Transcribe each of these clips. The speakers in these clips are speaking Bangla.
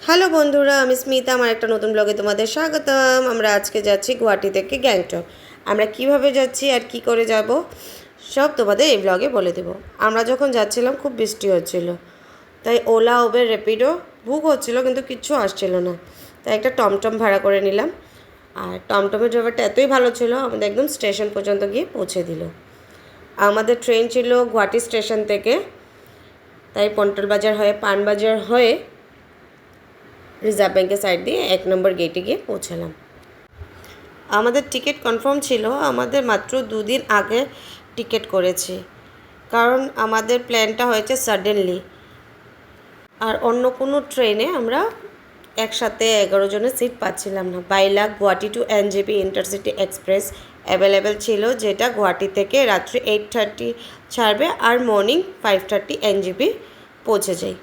হ্যালো বন্ধুরা, আমি স্মিতা। আমার একটা নতুন ব্লগে তোমাদের স্বাগতম। আমরা আজকে যাচ্ছি গুয়াহাটি থেকে গ্যাংটক। আমরা কিভাবে যাচ্ছি আর কি করে যাব সব তোমাদের এই ব্লগে বলে দেবো। আমরা যখন যাচ্ছিলাম খুব বৃষ্টি হচ্ছিল, তাই ওলা উবের র্যাপিডো বুক হচ্ছিল কিন্তু কিচ্ছু আসছিল না। তাই একটা টমটম ভাড়া করে নিলাম। আর টমটমের ড্রাইভারটা এতই ভালো ছিল, আমাদের একদম স্টেশন পর্যন্ত গিয়ে পৌঁছে দিল। আমাদের ট্রেন ছিল গুয়াহাটি স্টেশন থেকে, তাই পন্টল বাজার হয়ে পানবাজার হয়ে রিজার্ভ ব্যাঙ্কের সাইড দিয়ে 1 নম্বর গেটে গিয়ে পৌঁছালাম। আমাদের টিকিট কনফার্ম ছিল, আমাদের মাত্র 2 দিন আগে টিকিট করেছি, কারণ আমাদের প্ল্যানটা হয়েছে সাডেনলি। আর অন্য কোনো ট্রেনে আমরা একসাথে 11 জনের সিট পাচ্ছিলাম না। বাইলাগ Guwahati to NJP intercity express available ছিল, যেটা গুয়াহাটি থেকে রাত্রি 8:30 ছাড়বে আর মর্নিং 5:30 এনজেপি পৌঁছে যাই।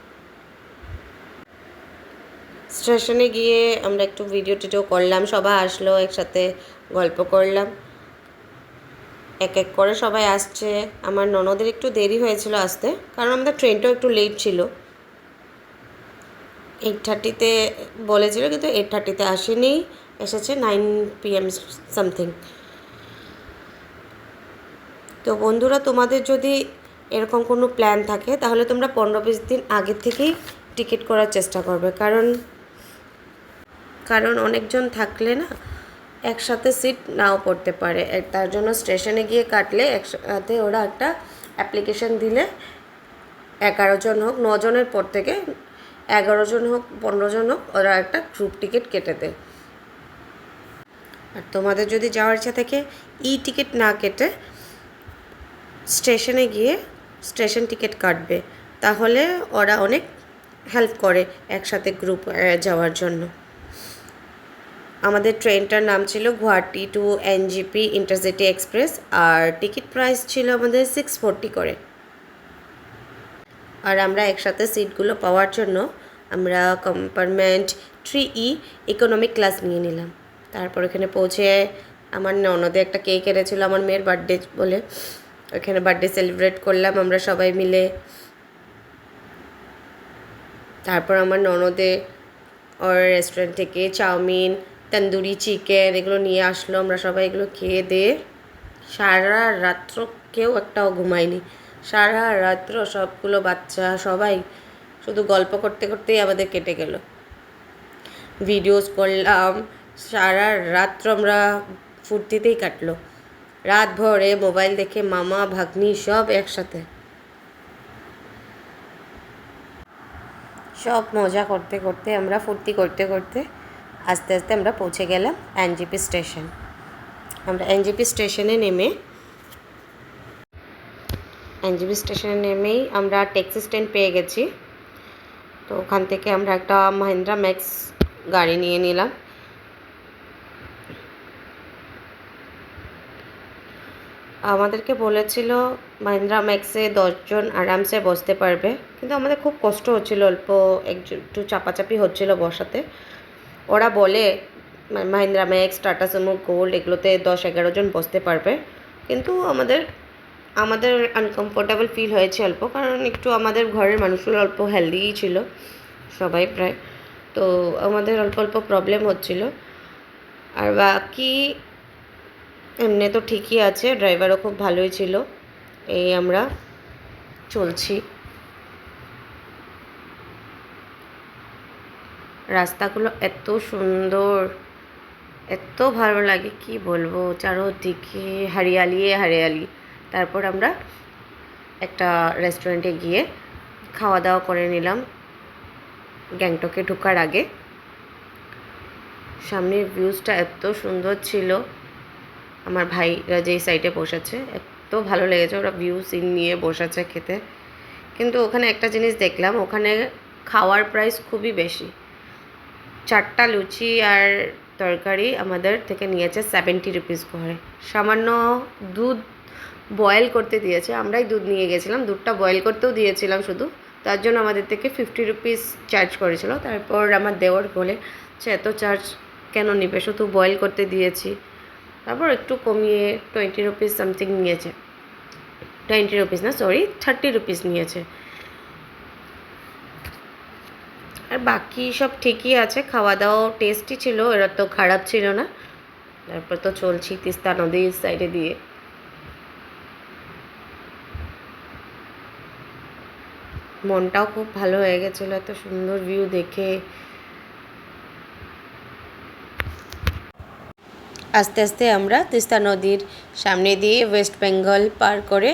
স্টেশনে গিয়ে আমরা একটু ভিডিও টিডিও করলাম, সবাই আসলো, একসাথে গল্প করলাম। এক এক করে সবাই আসছে। আমার ননদের একটু দেরি হয়েছিল আসতে, কারণ আমাদের ট্রেনটাও একটু লেট ছিল। 8:30-তে বলেছিল, কিন্তু 8:30-তে আসেনি, এসেছে 9 PM সামথিং। তো বন্ধুরা, তোমাদের যদি এরকম কোনো প্ল্যান থাকে তাহলে তোমরা 15-20 দিন আগের থেকেই টিকিট করার চেষ্টা করবে, কারণ অনেকজন থাকলে না একসাথে সিট নাও পড়তে পারে। তার জন্য স্টেশনে গিয়ে কাটলে একসাথে ওরা একটা অ্যাপ্লিকেশন দিলে 11 জন হোক, 9 জনের পর থেকে 11 জন হোক, 15 জন হোক, ওরা একটা গ্রুপ টিকিট কেটে দেয়। আর তোমাদের যদি যাওয়ার ইচ্ছা থাকে টিকিট না কেটে স্টেশনে গিয়ে স্টেশন টিকিট কাটবে, তাহলে ওরা অনেক হেল্প করে একসাথে গ্রুপ যাওয়ার জন্য। আমাদের ট্রেনটার নাম ছিল Guwahati to NJP intercity express, আর টিকিট প্রাইস ছিল আমাদের 640 করে। আর আমরা একসাথে সিটগুলো পাওয়ার জন্য আমরা কম্পার্টমেন্ট 3E ইকোনমিক ক্লাস নিয়ে নিলাম। তারপর এখানে পৌঁছে আমার ননদে একটা কেক এনেছিল আমার মেয়ের বার্থডে বলে, ওখানে বার্থডে সেলিব্রেট করলাম আমরা সবাই মিলে। তারপর আমার ননদে ওর রেস্টুরেন্ট থেকে চাউমিন, তন্দুরি চিকেন এগুলো নিয়ে আসলো। আমরা সবাই এগুলো খেয়ে দিয়ে সারা রাত্র কেউ একটাও ঘুমায়নি। সারা রাত্র সবগুলো বাচ্চা সবাই শুধু গল্প করতে করতেই আমাদের কেটে গেল। ভিডিওস করলাম, সারা রাত্র আমরা ফুর্তিতেই কাটলো। রাত ভরে মোবাইল দেখে মামা ভাগ্নি সব একসাথে, সব মজা করতে করতে আমরা ফুর্তি করতে করতে আস্তে আস্তে আমরা পৌঁছে গেলাম এনজেপি স্টেশন। আমরা এনজেপি স্টেশনে নেমেই আমরা ট্যাক্সি স্ট্যান্ড পেয়ে গেছি। তো ওখান থেকে আমরা একটা মাহিন্দ্রা ম্যাক্স গাড়ি নিয়ে নিলাম। আমাদেরকে বলেছিল মাহিন্দ্রা ম্যাক্সে 10 জন আরামসে বসতে পারবে, কিন্তু আমাদের খুব কষ্ট হচ্ছিল, অল্প একটু চাপাচাপি হচ্ছিল বসাতে। ওরা বলে Mahindra max, tata Sumo, gold এগুলোতে 10-11 জন বসতে পারবে, কিন্তু আমাদের আনকমফোর্টেবল ফিল হয়েছে অল্প, কারণ একটু আমাদের ঘরের মানুষগুলো অল্প হেলদিই ছিল সবাই প্রায়। তো আমাদের অল্প অল্প প্রবলেম হচ্ছিল। আর বাকি এমনি তো ঠিকই আছে, ড্রাইভারও খুব ভালোই ছিল। এই আমরা চলছি। রাস্তাগুলো এত সুন্দর, এত ভালো লাগে কি বলবো, চারোদিকে হরিয়ালি। তারপর আমরা একটা রেস্টুরেন্টে গিয়ে খাওয়া দাওয়া করে নিলাম গ্যাংটকে ঢোকার আগে। সামনের ভিউজটা এত সুন্দর ছিল। আমার ভাইরা যেই সাইডে বসেছে এত ভালো লেগেছে, ওরা ভিউ সিন নিয়ে বসেছে খেতে। কিন্তু ওখানে একটা জিনিস দেখলাম, ওখানে খাওয়ার প্রাইস খুবই বেশি। 4টা লুচি আর তরকারি আমাদের থেকে নিয়েছে 70 রুপিস করে। সামান্য দুধ বয়েল করতে দিয়েছে, আমরাই দুধ নিয়ে গেছিলাম, দুধটা বয়েল করতেও দিয়েছিলাম শুধু, তার জন্য আমাদের থেকে 50 রুপিস চার্জ করেছিল। তারপর আমার দেওর বলে সে এত চার্জ কেন নিবে, শুধু বয়েল করতে দিয়েছি। তারপর একটু কমিয়ে 20 রুপিস সামথিং নিয়েছে, 30 রুপিস নিয়েছে। আর আর বাকি সব ঠিকই আছে, খাওয়া দাওয়াও টেস্টি ছিল, এরা তো খারাপ ছিল না। তারপর তো চলছি তিস্তা নদীর সাইডে দিয়ে। মনটাও খুব ভালো হয়ে গেছিলো এত সুন্দর ভিউ দেখে। আস্তে আস্তে আমরা তিস্তা নদীর সামনে দিয়ে ওয়েস্ট বেঙ্গল পার করে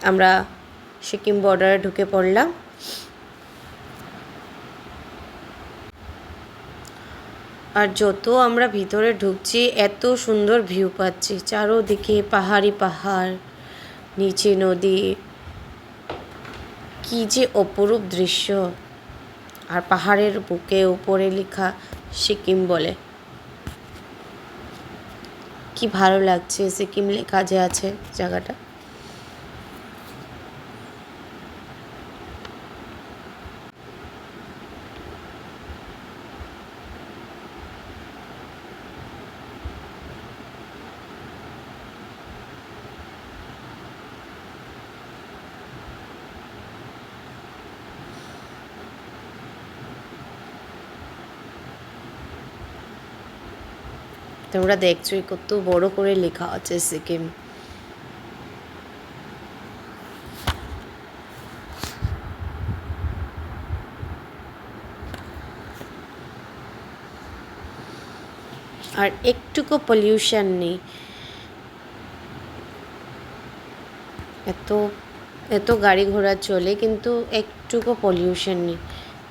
আমরা সিকিম বর্ডারে ঢুকে পড়লাম। আর যত আমরা ভিতরে ঢুকছি এত সুন্দর ভিউ পাচ্ছি, চারোদিকে পাহাড়ি পাহাড়, নিচে নদী, কী যে অপরূপ দৃশ্য। আর পাহাড়ের বুকে উপরে লেখা সিকিম বলে, কি ভালো লাগছে সিকিম লেখা যে আছে জায়গাটা। তোমরা দেখছোই কত বড় করে লেখা আছে সিকিম। আর একটুকু পলিউশন নেই, এত এত গাড়ি ঘোড়া চলে কিন্তু একটুকু পলিউশন নেই,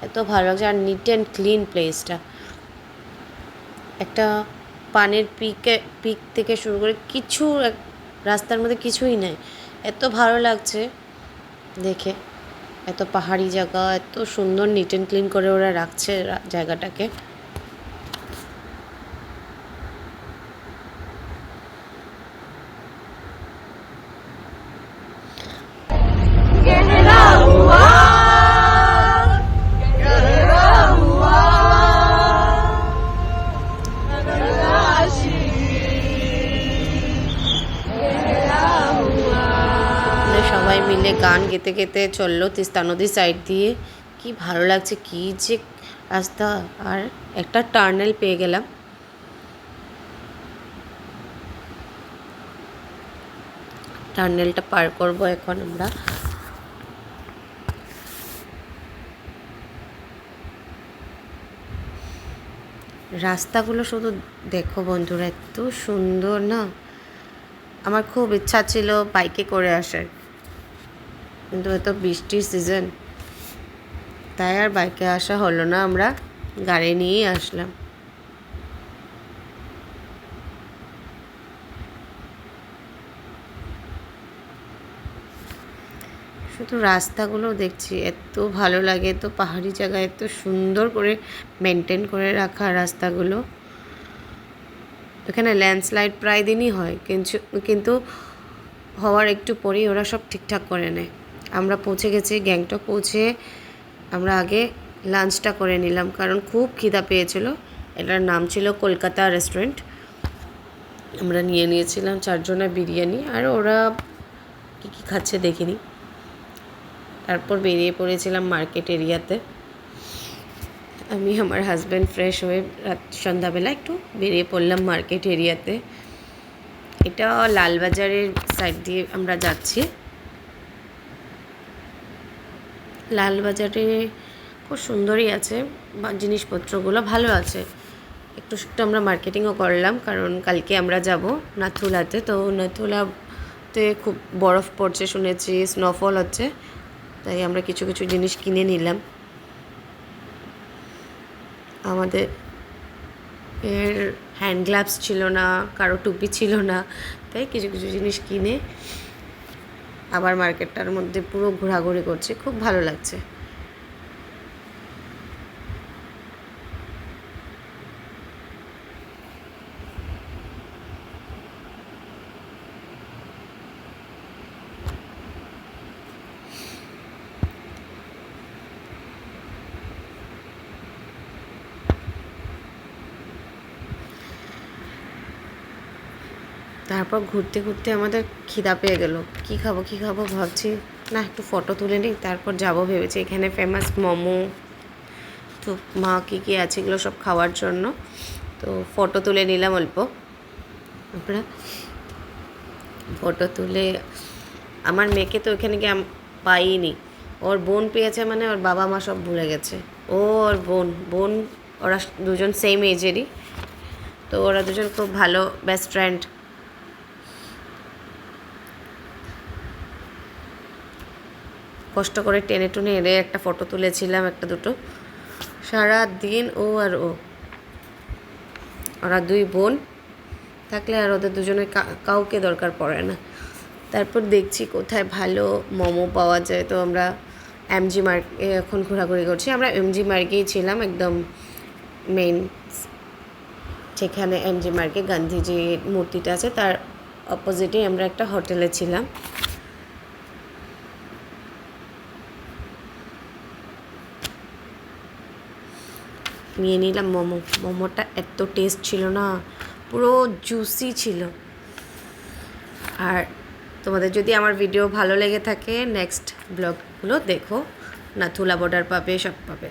এত ভালো লাগছে। আর নিট অ্যান্ড ক্লিন প্লেসটা, একটা পানের পিক থেকে শুরু করে কিছু রাস্তার মধ্যে কিছুই নেই, এত ভালো লাগছে দেখে। এত পাহাড়ি জায়গা, এত সুন্দর নিট অ্যান্ড ক্লিন করে ওরা রাখছে জায়গাটাকে। সবাই মিলে গান গেতে গেতে চললো তিস্তা নদীর সাইড দিয়ে, কি ভালো লাগছে, কি যে রাস্তা। আর একটা টার্নেল পেয়ে গেলাম, টার্নেলটা পার করব এখন আমরা। রাস্তাগুলো শুধু দেখো বন্ধুরা, এত সুন্দর না। আমার খুব ইচ্ছা ছিল বাইকে করে আসার, কিন্তু এত বৃষ্টির সিজন, তাই আর বাইকে আসা হলো না, আমরা গাড়ি নিয়েই আসলাম। শুধু রাস্তাগুলো দেখছি, এত ভালো লাগে, এত পাহাড়ি জায়গায় এত সুন্দর করে মেনটেন করে রাখা রাস্তাগুলো। এখানে ল্যান্ডস্লাইড প্রায় দিনই হয়, কিন্তু হওয়ার একটু পরেই ওরা সব ঠিকঠাক করে নেয়। আমরা পৌঁছে গেছি গ্যাংটক। পৌঁছে আমরা আগে লাঞ্চটা করে নিলাম, কারণ খুব খিদা পেয়েছিল। এটার নাম ছিল কলকাতা রেস্টুরেন্ট। আমরা নিয়ে নিয়েছিলাম 4 জনের বিরিয়ানি, আর ওরা কী কী খাচ্ছে দেখিনি। তারপর বেরিয়ে পড়েছিলাম মার্কেট এরিয়াতে। আমি আমার হাজব্যান্ড ফ্রেশ হয়ে সন্ধ্যাবেলা একটু বেরিয়ে পড়লাম মার্কেট এরিয়াতে। এটা লালবাজারের সাইড দিয়ে আমরা যাচ্ছি। লালবাজারে খুব সুন্দরই আছে, জিনিসপত্রগুলো ভালো আছে। একটু আমরা মার্কেটিংও করলাম, কারণ কালকে আমরা যাব নাথুলাতে। তো নাথুলাতে খুব বরফ পড়ছে শুনেছি, স্নোফল হচ্ছে, তাই আমরা কিছু কিছু জিনিস কিনে নিলাম। আমাদের হ্যান্ড গ্লাভস ছিল না, কারো টুপি ছিল না, তাই কিছু কিছু জিনিস কিনে আবার মার্কেটটার মধ্যে পুরো ঘোরাঘুরি করছে, খুব ভালো লাগছে। তারপর ঘুরতে ঘুরতে আমাদের খিদা পেয়ে গেল, কী খাবো ভাবছি, না একটু ফটো তুলে নিই, তারপর যাবো ভেবেছি। এখানে ফেমাস মোমো, তো মা কী কী আছে এগুলো সব খাওয়ার জন্য, তো ফটো তুলে নিলাম অল্প। আমরা ফটো তুলে আমার মেয়েকে তো ওখানে গিয়ে পাইনি, ওর বোন পেয়েছে, মানে ওর বাবা মা সব ভুলে গেছে। ও ওর বোন ওরা দুজন সেম এজেরই, তো ওরা দুজন খুব ভালো বেস্ট ফ্রেন্ড। কষ্ট করে টেনে টুনে এনে একটা ফটো তুলেছিলাম, একটা দুটো। সারা দিন ও আর ওরা দুই বোন থাকলে আর ওদের দুজনের কাউকে দরকার পড়ে না। তারপর দেখছি কোথায় ভালো মোমো পাওয়া যায়, তো আমরা এমজি মার্কে এখন ঘোরাঘুরি করছি। আমরা এমজি মার্কেই ছিলাম, একদম মেইন, যেখানে এমজি মার্কে গান্ধীজির মূর্তিটা আছে তার অপোজিটেই আমরা একটা হোটেলে ছিলাম। নিয়ে নিলাম মোমোটা এত টেস্ট ছিল না, পুরো জুসি ছিল। আর তোমাদের যদি আমার ভিডিও ভালো লেগে থাকে, নেক্সট ব্লগগুলো দেখো, নাথুলা বর্ডার পাবে, সব পাবে।